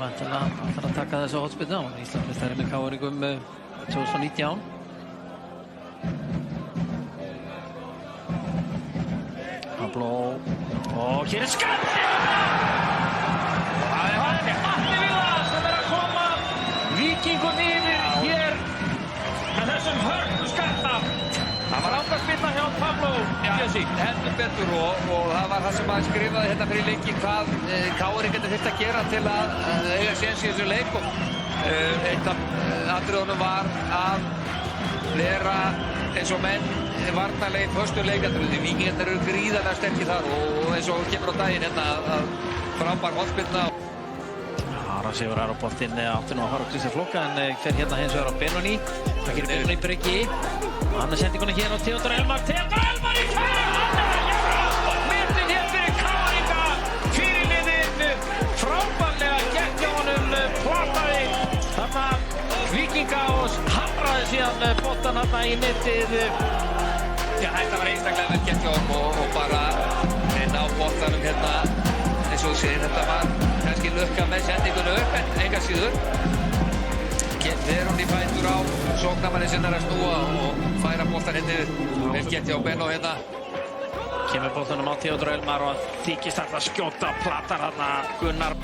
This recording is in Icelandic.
vantilega ætlar að taka þessu hornspyrnu á. Íslandsmeistari með KR-ingum 2019. Pablo og hér er skall! Það er Atli Viðars sem að koma Víkingum yfir hér með þessum hörku skatta. Það var ákvæmspilna hjá Pablo. Heldur betur og það var það sem að skrifaði hérna fyrir leikinn hvað KR-ingarnir þurfti að gera til að eiga séns í þessu leik og eitt af atriðunum var að vera eins og menn varnarlega í föstum leikatriðum. Því Víkingarnir eru gríðarlega sterkir þar og eins og kemur á daginn hérna að frábær hornspyrna. Ara Sigurðar á boltinn átti nú að fara á Kristján Flóka en fer hérna hins vegar á Benóni. Það gerir Benóni í bryggi. Hann er sendingunni hérna á Theodor Elmar. Theodor Elmar í færi! Hann er að gera! Myndin hér fyrir KR-inga. Fyrirliðinn frábærlega gekk hjá honum plataði þarna Víkinga og hamraði síðan boltann þarna í netið. Já, þetta var einstaklega vel gert hjá honum og bara ná boltanum hérna eins og þú segir, þetta var kannski lukka með sendingunni upp en enga síður. Þegar hún í fætur á sóknarmanni sem er að snúa og færa boltan hérna vel gert hjá Benno hérna. Kemur boltanum á Theodor Elmar og þykist alltaf skjóta platar þarna Gunnar.